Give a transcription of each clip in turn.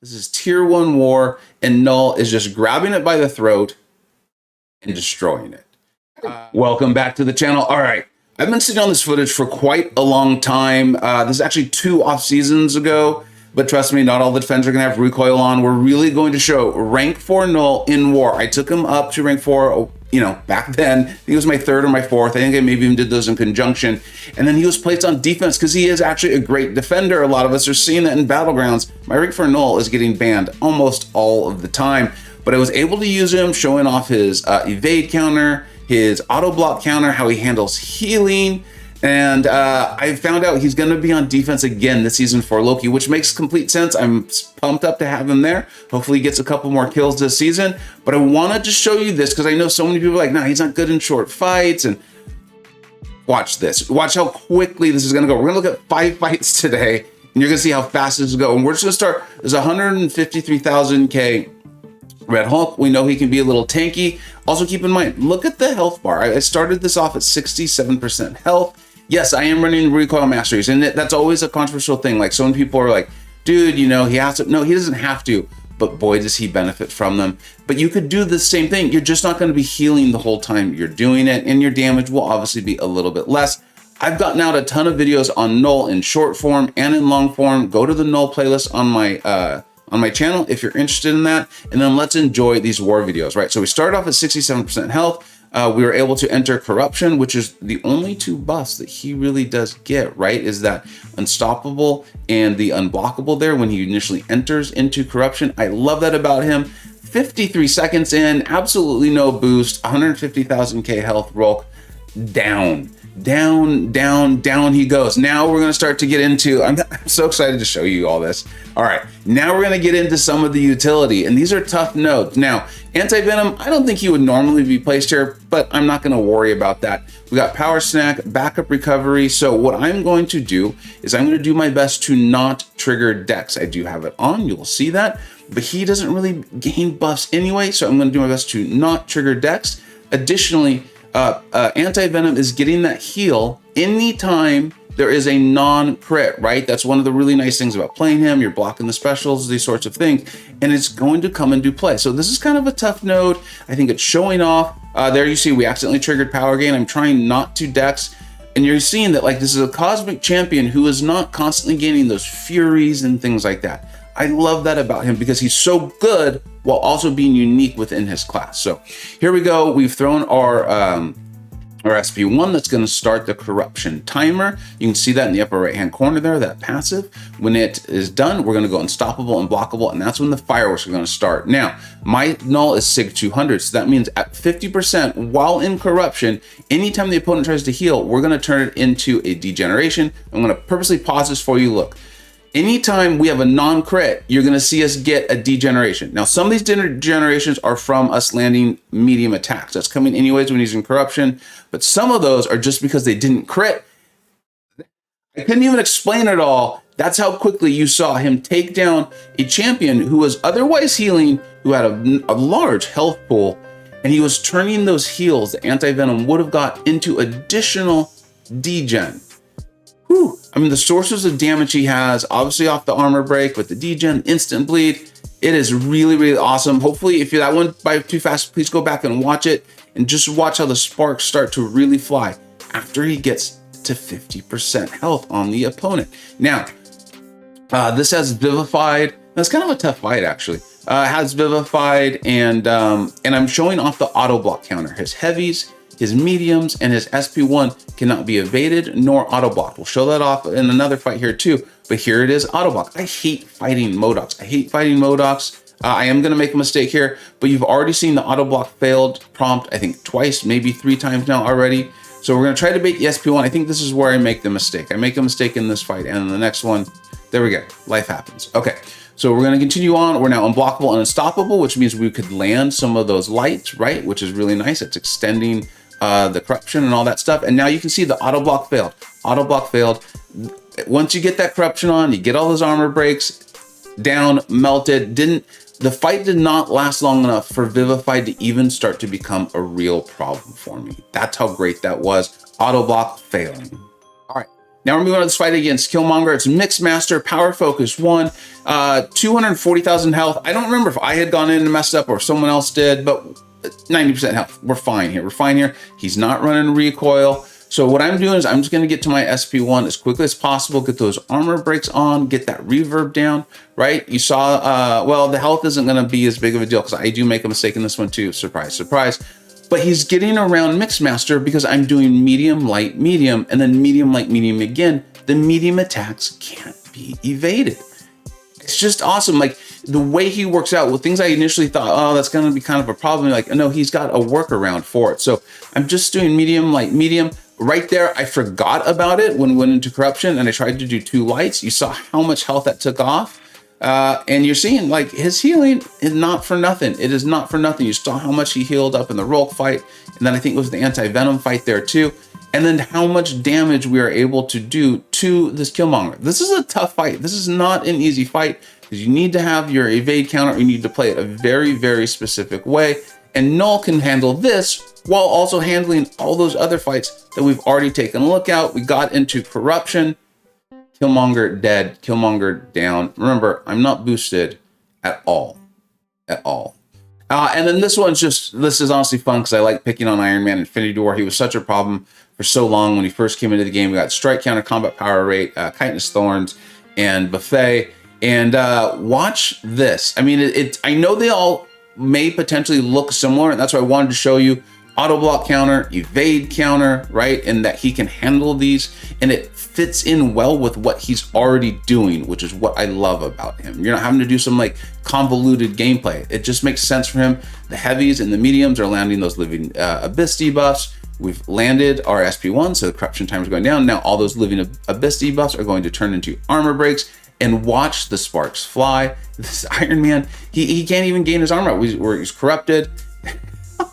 This is tier 1 war, and Knull is just grabbing it by the throat and destroying it. Welcome back to the channel. All right, I've been sitting on this footage for quite a long time. This is actually 2 off seasons ago, but trust me, not all the defenders are gonna have recoil on. We're really going to show rank 4 Knull in war. I took him up to rank 4, back then. He was my 3rd or my 4th. I think I maybe even did those in conjunction. And then he was placed on defense because he is actually a great defender. A lot of us are seeing that in Battlegrounds. My rank 4 Knull is getting banned almost all of the time, but I was able to use him, showing off his evade counter, his auto block counter, how he handles healing. And I found out he's going to be on defense again this season for Loki, which makes complete sense. I'm pumped up to have him there. Hopefully he gets a couple more kills this season. But I wanted to show you this because I know so many people are like, nah, he's not good in short fights. And watch this. Watch how quickly this is going to go. We're going to look at 5 fights today, and you're going to see how fast this is going. And we're just going to start. There's 153,000K Red Hulk. We know he can be a little tanky. Also keep in mind, look at the health bar. I started this off at 67% health. Yes, I am running recoil masteries, and that's always a controversial thing. Like, so many people are like, dude, he has to. No, he doesn't have to, but boy, does he benefit from them. But you could do the same thing. You're just not going to be healing the whole time you're doing it, and your damage will obviously be a little bit less. I've gotten out a ton of videos on Knull in short form and in long form. Go to the Knull playlist on my channel if you're interested in that, and then let's enjoy these war videos, right? So we started off at 67% health. We were able to enter corruption, which is the only 2 buffs that he really does get, right? Is that unstoppable and the unblockable there when he initially enters into corruption. I love that about him. 53 seconds in, absolutely no boost, 150,000K health, Rolk, down he goes. Now we're going to start to get into, I'm so excited to show you all this. All right, now we're going to get into some of the utility, and these are tough nodes. Now, anti-venom, I don't think he would normally be placed here, but I'm not going to worry about that. We got power snack, backup recovery. So what I'm going to do is I'm going to do my best to not trigger Dex. I do have it on, you'll see that, but he doesn't really gain buffs anyway, so I'm going to do my best to not trigger Dex. Additionally, anti-venom is getting that heal anytime there is a non-crit, right? That's one of the really nice things about playing him. You're blocking the specials, these sorts of things, and it's going to come into play. So this is kind of a tough node. I think it's showing off. There you see we accidentally triggered power gain. I'm trying not to Dex, and you're seeing that like this is a cosmic champion who is not constantly gaining those furies and things like that. I love that about him because he's so good while also being unique within his class. So here we go. We've thrown our SP1 that's going to start the corruption timer. You can see that in the upper right hand corner there, that passive. When it is done, we're going to go unstoppable and blockable, and that's when the fireworks are going to start. Now, my Knull is SIG 200, so that means at 50% while in corruption, anytime the opponent tries to heal, we're going to turn it into a degeneration. I'm going to purposely pause this for you. Look. Anytime we have a non-crit, you're going to see us get a degeneration. Now, some of these degenerations are from us landing medium attacks. That's coming anyways when he's in corruption, but some of those are just because they didn't crit. I couldn't even explain it all. That's how quickly you saw him take down a champion who was otherwise healing, who had a large health pool, and he was turning those heals the anti-venom would have got into additional degen. Whew. I mean, the sources of damage he has, obviously off the armor break with the degen, instant bleed. It is really, really awesome. Hopefully, if that went by too fast, please go back and watch it and just watch how the sparks start to really fly after he gets to 50% health on the opponent. Now, this has Vivified. That's kind of a tough fight, actually. Has Vivified, and I'm showing off the auto block counter. His heavies, his mediums, and his SP1 cannot be evaded nor auto blocked. We'll show that off in another fight here too, but here it is, auto block. I hate fighting MCoCs. I hate fighting MCoCs. I am gonna make a mistake here, but you've already seen the auto block failed prompt, I think twice, maybe 3 times now already. So we're gonna try to bait the SP1. I think this is where I make the mistake. I make a mistake in this fight, and in the next one, there we go, life happens. Okay, so we're gonna continue on. We're now unblockable and unstoppable, which means we could land some of those lights, right? Which is really nice. It's extending the corruption and all that stuff. And now you can see the auto block failed. Auto block failed. Once you get that corruption on, you get all those armor breaks down, melted. The fight did not last long enough for Vivified to even start to become a real problem for me. That's how great that was. Auto block failing. All right. Now we're moving on to this fight against Killmonger. It's Mixed Master, Power Focus 1, 240,000 health. I don't remember if I had gone in and messed up or if someone else did, but 90% health. We're fine here. We're fine here. He's not running recoil. So what I'm doing is I'm just going to get to my SP1 as quickly as possible, get those armor breaks on, get that reverb down, right? You saw, well, the health isn't going to be as big of a deal because I do make a mistake in this one too. Surprise, surprise. But he's getting around Mixed Master because I'm doing medium, light, medium, and then medium, light, medium again. The medium attacks can't be evaded. It's just awesome. Like the way he works out with things I initially thought, oh, that's going to be kind of a problem. Like, no, he's got a workaround for it. So I'm just doing medium, light, medium. Right there, I forgot about it when we went into corruption and I tried to do 2 lights. You saw how much health that took off. And you're seeing like his healing is not for nothing. It is not for nothing. You saw how much he healed up in the Rolk fight. And then I think it was the anti-venom fight there too. And then how much damage we are able to do to this Killmonger. This is a tough fight. This is not an easy fight because you need to have your evade counter. You need to play it a very, very specific way. And Knull can handle this while also handling all those other fights that we've already taken a look at. We got into corruption. Killmonger dead, Killmonger down. Remember, I'm not boosted at all, at all. And then this one's just, this is honestly fun because I like picking on Iron Man Infinity War. He was such a problem for so long when he first came into the game. We got strike counter, combat power rate, chitinous thorns, and buffet. And watch this. I mean, I know they all may potentially look similar, and that's why I wanted to show you Autoblock counter, evade counter, right? And that he can handle these, and it fits in well with what he's already doing, which is what I love about him. You're not having to do some like convoluted gameplay. It just makes sense for him. The heavies and the mediums are landing those living abyss debuffs. We've landed our SP1, so the corruption time is going down. Now all those living abyss debuffs are going to turn into armor breaks, and watch the sparks fly. This Iron Man, he can't even gain his armor. He's corrupted.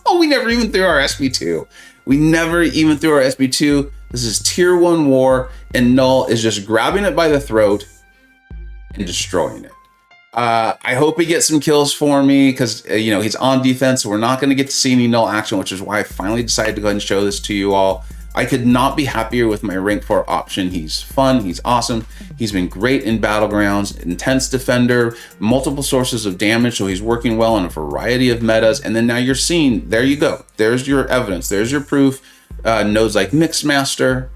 Oh, we never even threw our SP2. We never even threw our SP2. This is tier 1 war, and Knull is just grabbing it by the throat and destroying it. I hope he gets some kills for me because, you know, he's on defense, so we're not going to get to see any Knull action, which is why I finally decided to go ahead and show this to you all. I could not be happier with my rank 4 option. He's fun, he's awesome. He's been great in battlegrounds, intense defender, multiple sources of damage, so he's working well in a variety of metas. And then now you're seeing, there you go. There's your evidence, there's your proof. Nodes like Mixed Master.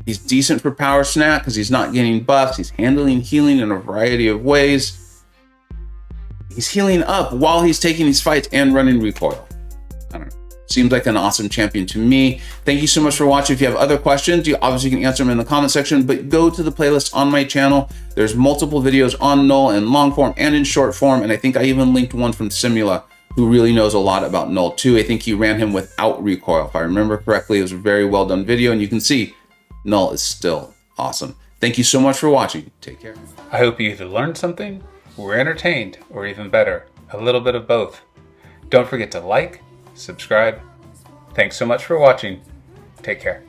He's decent for power snap because he's not getting buffs. He's handling healing in a variety of ways. He's healing up while he's taking these fights and running recoil. I don't know. Seems like an awesome champion to me. Thank you so much for watching. If you have other questions, you obviously can answer them in the comment section, but go to the playlist on my channel. There's multiple videos on Knull in long form and in short form, and I think I even linked one from Simula, who really knows a lot about Knull too. I think he ran him without recoil. If I remember correctly, it was a very well done video, and you can see Knull is still awesome. Thank you so much for watching. Take care. I hope you either learned something, were entertained, or even better, a little bit of both. Don't forget to like, subscribe. Thanks so much for watching. Take care.